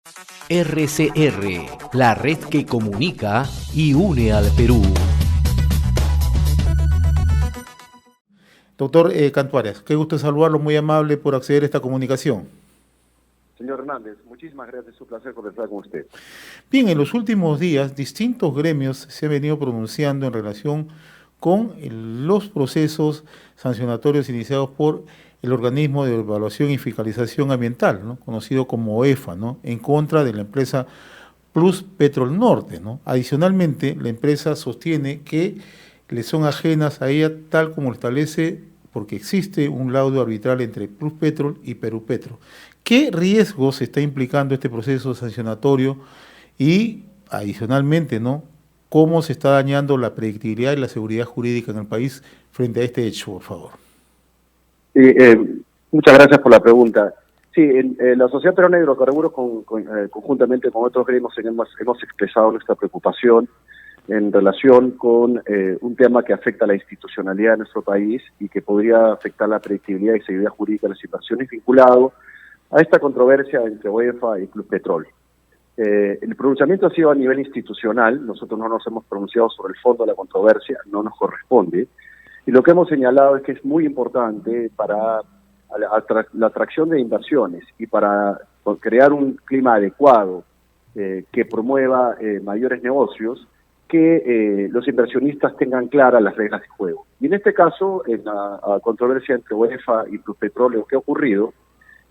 RCR, la red que comunica y une al Perú. Doctor Cantuarias, qué gusto saludarlo, muy amable por acceder a esta comunicación. Señor Hernández, muchísimas gracias, es un placer conversar con usted. Bien, en los últimos días, distintos gremios se han venido pronunciando en relación con los procesos sancionatorios iniciados por el organismo de evaluación y fiscalización ambiental, ¿no?, conocido como OEFA, ¿no?, en contra de la empresa Pluspetrol Norte, ¿no? Adicionalmente, la empresa sostiene que le son ajenas a ella, tal como lo establece, porque existe un laudo arbitral entre Pluspetrol y Perupetro. ¿Qué riesgos está implicando este proceso sancionatorio? Y adicionalmente, ¿no?, ¿cómo se está dañando la predictibilidad y la seguridad jurídica en el país frente a este hecho, por favor? Muchas gracias por la pregunta. Sí, la Sociedad Peruana de Hidrocarburos, conjuntamente con otros gremios, hemos expresado nuestra preocupación en relación con un tema que afecta a la institucionalidad de nuestro país y que podría afectar la predictibilidad y seguridad jurídica de las inversiones, vinculado a esta controversia entre OEFA y Pluspetrol. El pronunciamiento ha sido a nivel institucional, nosotros no nos hemos pronunciado sobre el fondo de la controversia, no nos corresponde, y lo que hemos señalado es que es muy importante para la atracción de inversiones y para crear un clima adecuado que promueva mayores negocios, que los inversionistas tengan claras las reglas de juego. Y en este caso, en la controversia entre UEFA y Pluspetrol, lo que ha ocurrido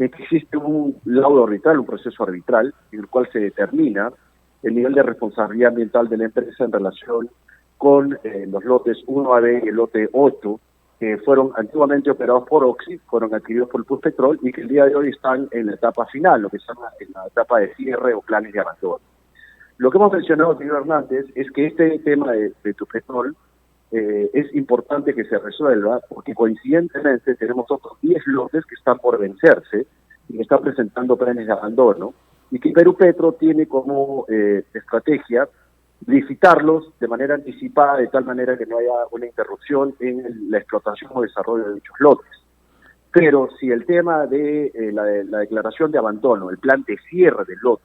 es que existe un laudo arbitral, un proceso arbitral, en el cual se determina el nivel de responsabilidad ambiental de la empresa en relación con los lotes 1AB y el lote 8, que fueron antiguamente operados por Oxy, fueron adquiridos por Pluspetrol y que el día de hoy están en la etapa final, lo que se llama en la etapa de cierre o planes de abandono. Lo que hemos mencionado, señor Hernández, es que este tema de Pluspetrol es importante que se resuelva, porque coincidentemente tenemos otros 10 lotes que están por vencerse y que están presentando planes de abandono, y que Perupetro tiene como estrategia licitarlos de manera anticipada, de tal manera que no haya una interrupción en la explotación o desarrollo de dichos lotes. Pero si el tema de la declaración de abandono, el plan de cierre del lote,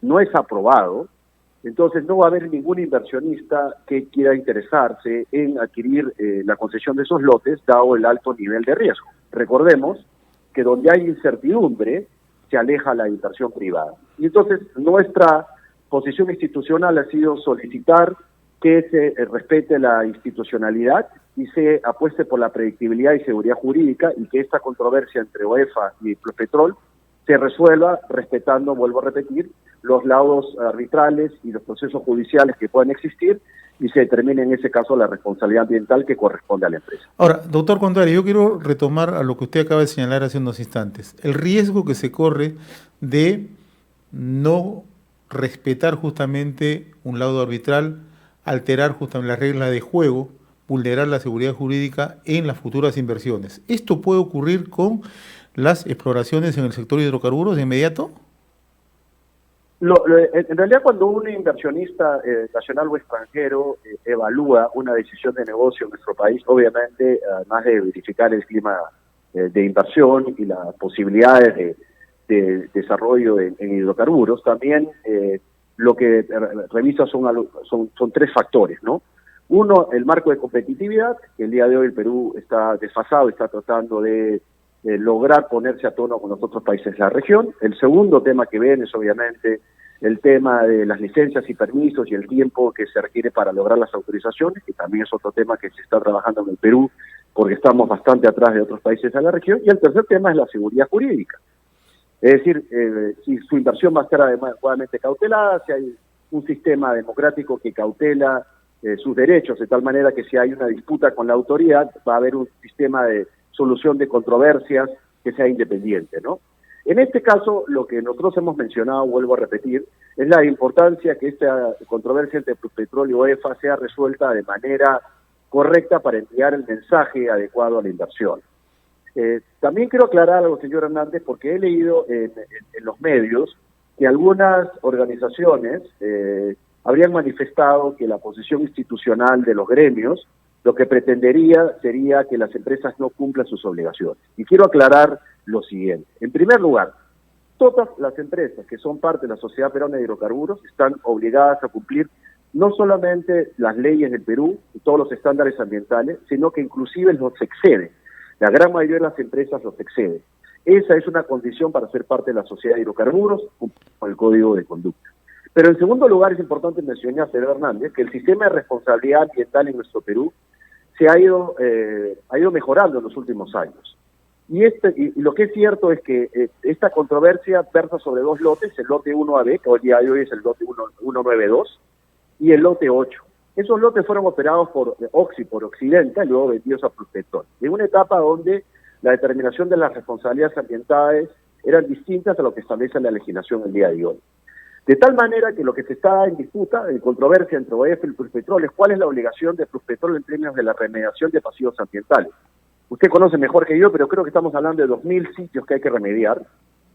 no es aprobado, entonces no va a haber ningún inversionista que quiera interesarse en adquirir la concesión de esos lotes, dado el alto nivel de riesgo. Recordemos que donde hay incertidumbre, se aleja la inversión privada. Y entonces nuestra posición institucional ha sido solicitar que se respete la institucionalidad y se apueste por la predictibilidad y seguridad jurídica, y que esta controversia entre OEFA y Pluspetrol se resuelva respetando, vuelvo a repetir, los laudos arbitrales y los procesos judiciales que puedan existir, y se determine en ese caso la responsabilidad ambiental que corresponde a la empresa. Ahora, doctor Cantuarias, yo quiero retomar a lo que usted acaba de señalar hace unos instantes. El riesgo que se corre de no respetar justamente un laudo arbitral, alterar justamente las reglas de juego, vulnerar la seguridad jurídica en las futuras inversiones. ¿Esto puede ocurrir con las exploraciones en el sector de hidrocarburos de inmediato? En realidad, cuando un inversionista nacional o extranjero evalúa una decisión de negocio en nuestro país, obviamente, además de verificar el clima de inversión y las posibilidades de desarrollo en hidrocarburos, también lo que revisa son tres factores, ¿no? Uno, el marco de competitividad, que el día de hoy el Perú está desfasado y está tratando de lograr ponerse a tono con los otros países de la región. El segundo tema que ven es obviamente el tema de las licencias y permisos y el tiempo que se requiere para lograr las autorizaciones, que también es otro tema que se está trabajando en el Perú, porque estamos bastante atrás de otros países de la región. Y el tercer tema es la seguridad jurídica. Es decir, si su inversión va a estar adecuadamente cautelada, si hay un sistema democrático que cautela sus derechos, de tal manera que si hay una disputa con la autoridad, va a haber un sistema de solución de controversias que sea independiente, ¿no? En este caso, lo que nosotros hemos mencionado, vuelvo a repetir, es la importancia que esta controversia entre Pluspetrol y OEFA sea resuelta de manera correcta para enviar el mensaje adecuado a la inversión. También quiero aclarar algo, señor Hernández, porque he leído en los medios que algunas organizaciones habrían manifestado que la posición institucional de los gremios lo que pretendería sería que las empresas no cumplan sus obligaciones. Y quiero aclarar lo siguiente. En primer lugar, todas las empresas que son parte de la Sociedad Peruana de Hidrocarburos están obligadas a cumplir no solamente las leyes del Perú y todos los estándares ambientales, sino que inclusive los exceden. La gran mayoría de las empresas los exceden. Esa es una condición para ser parte de la Sociedad de Hidrocarburos con el Código de Conducta. Pero en segundo lugar es importante mencionar, señor Hernández, que el sistema de responsabilidad ambiental en nuestro Perú se ha ido mejorando en los últimos años. Y lo que es cierto es que esta controversia versa sobre dos lotes, el lote 1AB, que hoy día es el lote 192, y el lote 8. Esos lotes fueron operados por Occidente y luego vendidos a Pluspetrol. En una etapa donde la determinación de las responsabilidades ambientales eran distintas a lo que establece la legislación el día de hoy. De tal manera que lo que se está en disputa, en controversia entre OEF y Pluspetrol, es cuál es la obligación de Pluspetrol en términos de la remediación de pasivos ambientales. Usted conoce mejor que yo, pero creo que estamos hablando de 2.000 sitios que hay que remediar,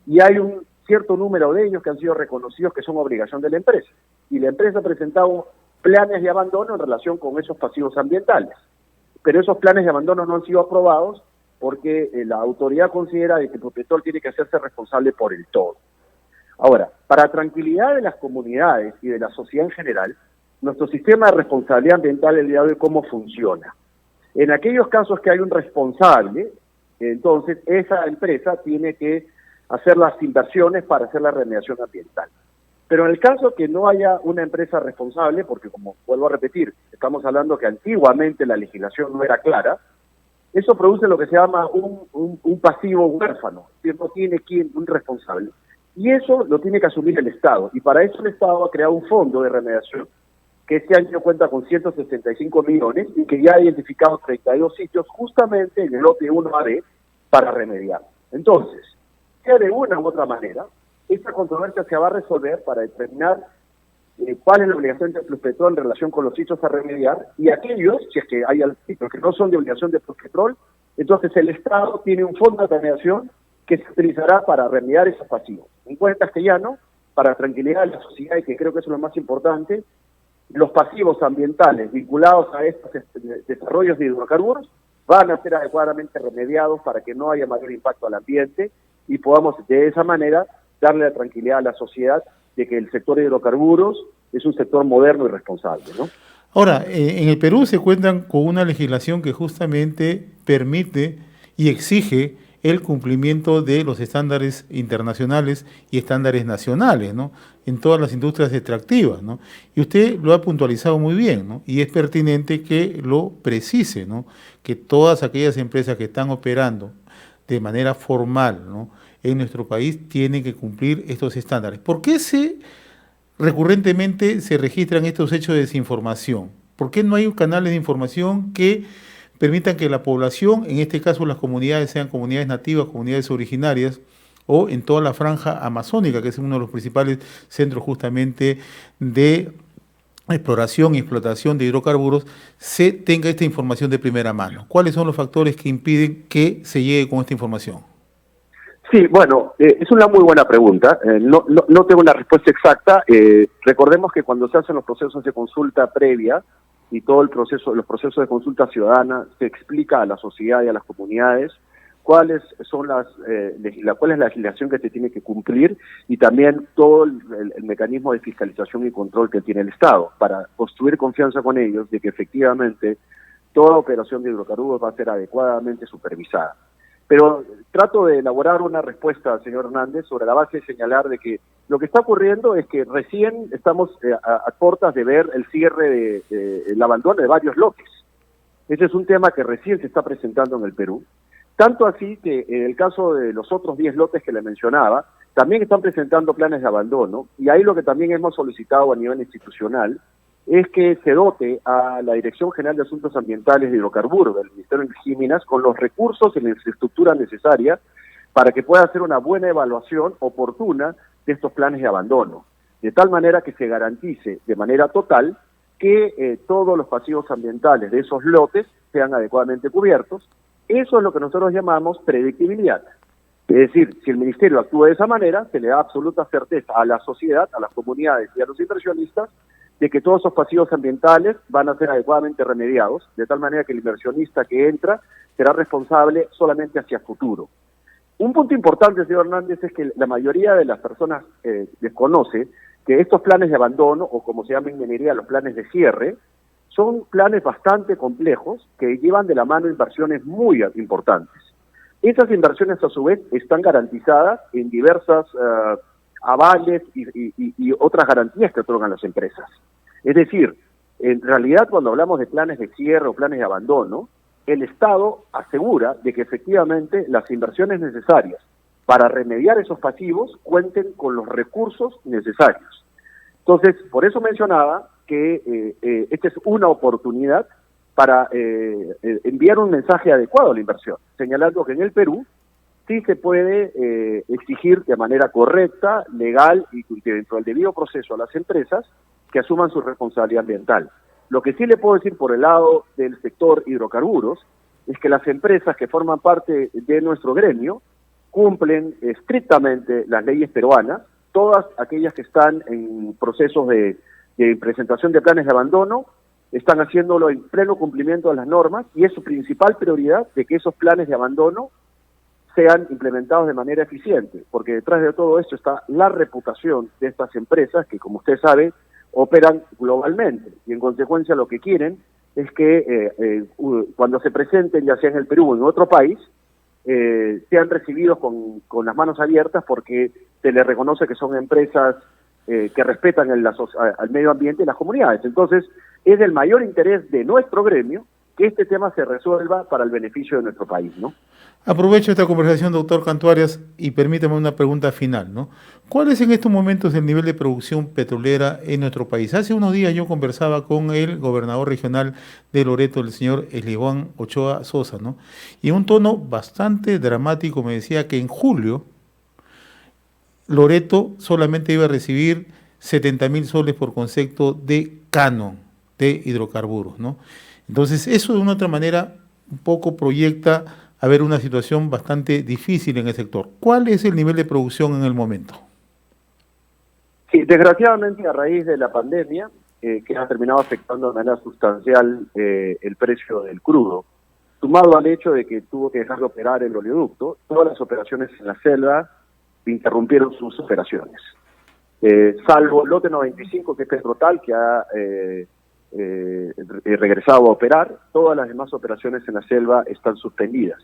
y hay un cierto número de ellos que han sido reconocidos que son obligación de la empresa. Y la empresa ha presentado planes de abandono en relación con esos pasivos ambientales. Pero esos planes de abandono no han sido aprobados porque la autoridad considera que Pluspetrol tiene que hacerse responsable por el todo. Ahora, para tranquilidad de las comunidades y de la sociedad en general, nuestro sistema de responsabilidad ambiental el día de hoy, ¿cómo funciona? En aquellos casos que hay un responsable, entonces esa empresa tiene que hacer las inversiones para hacer la remediación ambiental. Pero en el caso que no haya una empresa responsable, porque como vuelvo a repetir, estamos hablando que antiguamente la legislación no era clara, eso produce lo que se llama un pasivo huérfano, que no tiene un responsable. Y eso lo tiene que asumir el Estado. Y para eso el Estado ha creado un fondo de remediación que este año cuenta con 165 millones y que ya ha identificado 32 sitios justamente en el lote 1AB para remediar. Entonces, sea de una u otra manera, esta controversia se va a resolver para determinar cuál es la obligación de Pluspetrol en relación con los sitios a remediar, y aquellos, si es que hay sitios que no son de obligación de Pluspetrol, entonces el Estado tiene un fondo de remediación que se utilizará para remediar esos pasivos. En buen castellano, para tranquilidad de la sociedad, y que creo que eso es lo más importante, los pasivos ambientales vinculados a estos desarrollos de hidrocarburos van a ser adecuadamente remediados para que no haya mayor impacto al ambiente y podamos de esa manera darle la tranquilidad a la sociedad de que el sector de hidrocarburos es un sector moderno y responsable, ¿no? Ahora, en el Perú se cuentan con una legislación que justamente permite y exige el cumplimiento de los estándares internacionales y estándares nacionales, ¿no?, en todas las industrias extractivas, ¿no? Y usted lo ha puntualizado muy bien, ¿no? Y es pertinente que lo precise, ¿no?, que todas aquellas empresas que están operando de manera formal, ¿no?, en nuestro país tienen que cumplir estos estándares. ¿Por qué recurrentemente se registran estos hechos de desinformación? ¿Por qué no hay canales de información que permitan que la población, en este caso las comunidades, sean comunidades nativas, comunidades originarias, o en toda la franja amazónica, que es uno de los principales centros justamente de exploración y explotación de hidrocarburos, se tenga esta información de primera mano? ¿Cuáles son los factores que impiden que se llegue con esta información? Sí, bueno, es una muy buena pregunta. No tengo una respuesta exacta. Recordemos que cuando se hacen los procesos de consulta previa y todo el proceso, los procesos de consulta ciudadana, se explica a la sociedad y a las comunidades cuál es la legislación que se tiene que cumplir y también todo el mecanismo de fiscalización y control que tiene el Estado para construir confianza con ellos de que efectivamente toda operación de hidrocarburos va a ser adecuadamente supervisada. Pero trato de elaborar una respuesta, señor Hernández, sobre la base de señalar de que lo que está ocurriendo es que recién estamos a puertas de ver el cierre el abandono de varios lotes. Ese es un tema que recién se está presentando en el Perú. Tanto así que en el caso de los otros 10 lotes que le mencionaba, también están presentando planes de abandono, y ahí lo que también hemos solicitado a nivel institucional es que se dote a la Dirección General de Asuntos Ambientales de Hidrocarburos del Ministerio de Energía y Minas con los recursos y la infraestructura necesaria para que pueda hacer una buena evaluación oportuna de estos planes de abandono, de tal manera que se garantice de manera total que todos los pasivos ambientales de esos lotes sean adecuadamente cubiertos. Eso es lo que nosotros llamamos predictibilidad. Es decir, si el Ministerio actúa de esa manera, se le da absoluta certeza a la sociedad, a las comunidades y a los inversionistas de que todos esos pasivos ambientales van a ser adecuadamente remediados, de tal manera que el inversionista que entra será responsable solamente hacia futuro. Un punto importante, señor Hernández, es que la mayoría de las personas desconoce que estos planes de abandono, o como se llama en minería, los planes de cierre, son planes bastante complejos que llevan de la mano inversiones muy importantes. Esas inversiones, a su vez, están garantizadas en diversas avales y otras garantías que otorgan las empresas. Es decir, en realidad, cuando hablamos de planes de cierre o planes de abandono, el Estado asegura de que efectivamente las inversiones necesarias para remediar esos pasivos cuenten con los recursos necesarios. Entonces, por eso mencionaba que esta es una oportunidad para enviar un mensaje adecuado a la inversión, señalando que en el Perú sí se puede exigir de manera correcta, legal y dentro del debido proceso a las empresas que asuman su responsabilidad ambiental. Lo que sí le puedo decir por el lado del sector hidrocarburos es que las empresas que forman parte de nuestro gremio cumplen estrictamente las leyes peruanas, todas aquellas que están en procesos de presentación de planes de abandono están haciéndolo en pleno cumplimiento de las normas y es su principal prioridad de que esos planes de abandono sean implementados de manera eficiente, porque detrás de todo esto está la reputación de estas empresas que, como usted sabe, operan globalmente y en consecuencia lo que quieren es que cuando se presenten, ya sea en el Perú o en otro país, sean recibidos con las manos abiertas porque se les reconoce que son empresas que respetan al medio ambiente y las comunidades. Entonces, es del mayor interés de nuestro gremio que este tema se resuelva para el beneficio de nuestro país, ¿no? Aprovecho esta conversación, doctor Canto Arias, y permítame una pregunta final, ¿no? ¿Cuál es en estos momentos el nivel de producción petrolera en nuestro país? Hace unos días yo conversaba con el gobernador regional de Loreto, el señor Eliwan Ochoa Sosa, ¿no? Y en un tono bastante dramático me decía que en julio Loreto solamente iba a recibir 70.000 soles por concepto de canon de hidrocarburos, ¿no? Entonces, eso de una otra manera un poco proyecta a ver una situación bastante difícil en el sector. ¿Cuál es el nivel de producción en el momento? Sí, desgraciadamente a raíz de la pandemia, que ha terminado afectando de manera sustancial el precio del crudo, sumado al hecho de que tuvo que dejar de operar el oleoducto, todas las operaciones en la selva interrumpieron sus operaciones. Salvo el lote 95, que es Petrotal, que ha regresado a operar, todas las demás operaciones en la selva están suspendidas.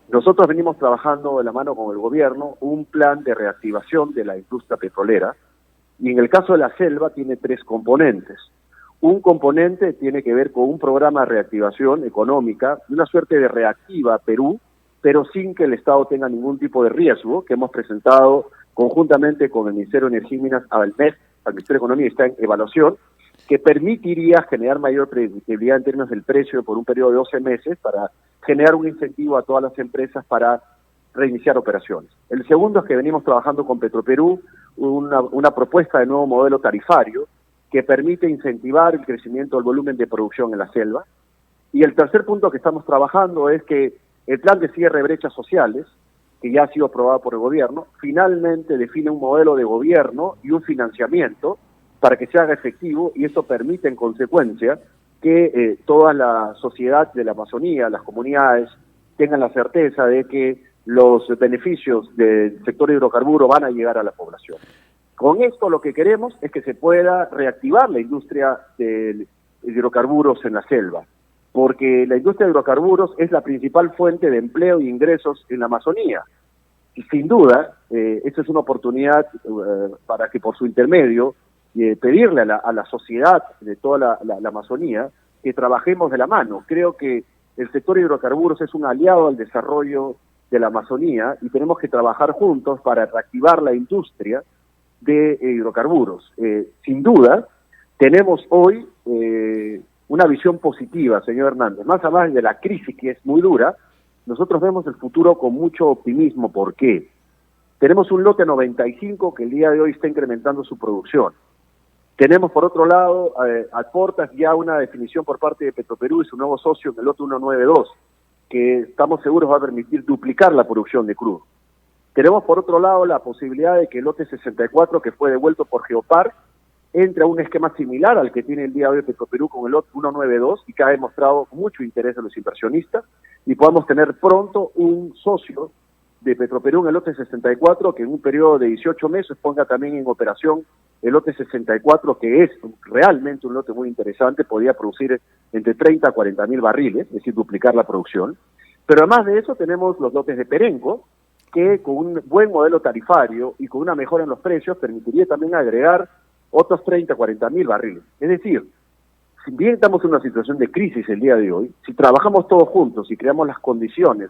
Nosotros venimos trabajando de la mano con el gobierno un plan de reactivación de la industria petrolera y en el caso de la selva tiene tres componentes. Un componente tiene que ver con un programa de reactivación económica, una suerte de reactiva a Perú, pero sin que el Estado tenga ningún tipo de riesgo, que hemos presentado conjuntamente con el Ministerio de Energía y Minas al MES, al Ministerio de Economía, está en evaluación, que permitiría generar mayor predictibilidad en términos del precio por un periodo de 12 meses para generar un incentivo a todas las empresas para reiniciar operaciones. El segundo es que venimos trabajando con Petroperú una propuesta de nuevo modelo tarifario que permite incentivar el crecimiento del volumen de producción en la selva. Y el tercer punto que estamos trabajando es que el plan de cierre de brechas sociales, que ya ha sido aprobado por el gobierno, finalmente define un modelo de gobierno y un financiamiento para que se haga efectivo y eso permite en consecuencia que toda la sociedad de la Amazonía, las comunidades, tengan la certeza de que los beneficios del sector hidrocarburo van a llegar a la población. Con esto lo que queremos es que se pueda reactivar la industria de hidrocarburos en la selva, porque la industria de hidrocarburos es la principal fuente de empleo y ingresos en la Amazonía. Y sin duda, esta es una oportunidad para que por su intermedio pedirle a la sociedad de toda la Amazonía que trabajemos de la mano. Creo que el sector hidrocarburos es un aliado al desarrollo de la Amazonía y tenemos que trabajar juntos para reactivar la industria de hidrocarburos. Sin duda, tenemos hoy una visión positiva, señor Hernández. Más allá de la crisis que es muy dura, nosotros vemos el futuro con mucho optimismo. ¿Por qué? Tenemos un lote 95 que el día de hoy está incrementando su producción. Tenemos, por otro lado, a portas ya una definición por parte de Petroperú y su nuevo socio en el lote 192, que estamos seguros va a permitir duplicar la producción de crudo. Tenemos, por otro lado, la posibilidad de que el lote 64, que fue devuelto por Geopar, entre a un esquema similar al que tiene el día de hoy Petroperú con el lote 192 y que ha demostrado mucho interés de los inversionistas, y podamos tener pronto un socio de Petroperú en el lote 64, que en un periodo de 18 meses ponga también en operación el lote 64, que es realmente un lote muy interesante, podría producir entre 30 a 40 mil barriles, es decir, duplicar la producción. Pero además de eso tenemos los lotes de Perenco, que con un buen modelo tarifario y con una mejora en los precios permitiría también agregar otros 30 a 40 mil barriles. Es decir, si bien estamos en una situación de crisis el día de hoy, si trabajamos todos juntos y creamos las condiciones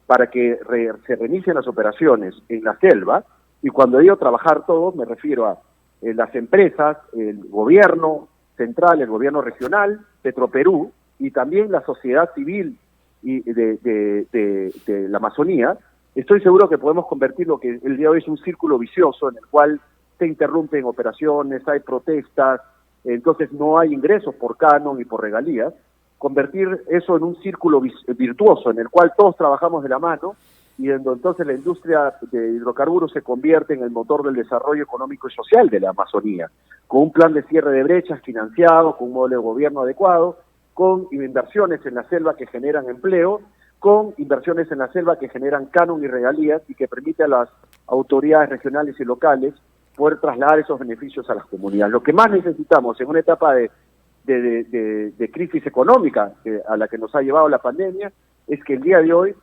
para que se reinicien las operaciones en la selva, y cuando digo trabajar todos me refiero a las empresas, el gobierno central, el gobierno regional, Petroperú, y también la sociedad civil y de la Amazonía, estoy seguro que podemos convertir lo que el día de hoy es un círculo vicioso en el cual se interrumpen operaciones, hay protestas, entonces no hay ingresos por canon y por regalías, convertir eso en un círculo virtuoso en el cual todos trabajamos de la mano y donde entonces la industria de hidrocarburos se convierte en el motor del desarrollo económico y social de la Amazonía, con un plan de cierre de brechas financiado, con un modelo de gobierno adecuado, con inversiones en la selva que generan empleo, con inversiones en la selva que generan canon y regalías y que permite a las autoridades regionales y locales poder trasladar esos beneficios a las comunidades. Lo que más necesitamos en una etapa de crisis económica a la que nos ha llevado la pandemia es que el día de hoy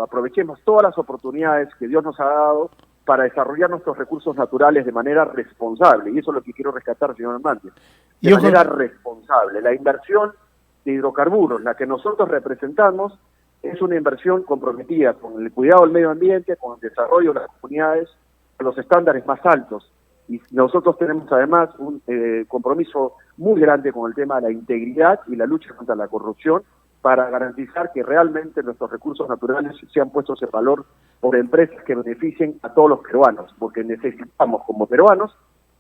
aprovechemos todas las oportunidades que Dios nos ha dado para desarrollar nuestros recursos naturales de manera responsable, y eso es lo que quiero rescatar, señor Hernández, de manera responsable. La inversión de hidrocarburos, la que nosotros representamos, es una inversión comprometida con el cuidado del medio ambiente, con el desarrollo de las comunidades, con los estándares más altos, y nosotros tenemos además un compromiso muy grande con el tema de la integridad y la lucha contra la corrupción, para garantizar que realmente nuestros recursos naturales sean puestos en valor por empresas que beneficien a todos los peruanos, porque necesitamos como peruanos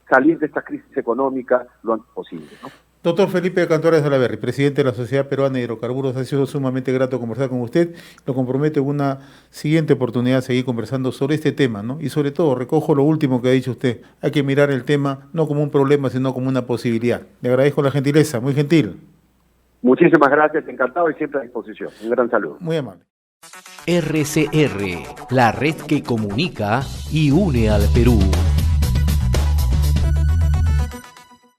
salir de esta crisis económica lo antes posible, ¿no? Doctor Felipe Cantores Salaverry, presidente de la Sociedad Peruana de Hidrocarburos, ha sido sumamente grato conversar con usted. Lo comprometo en una siguiente oportunidad a seguir conversando sobre este tema, ¿no? Y sobre todo, recojo lo último que ha dicho usted, hay que mirar el tema no como un problema, sino como una posibilidad. Le agradezco la gentileza, muy gentil. Muchísimas gracias, encantado y siempre a disposición. Un gran saludo. Muy amable. RCR, la red que comunica y une al Perú.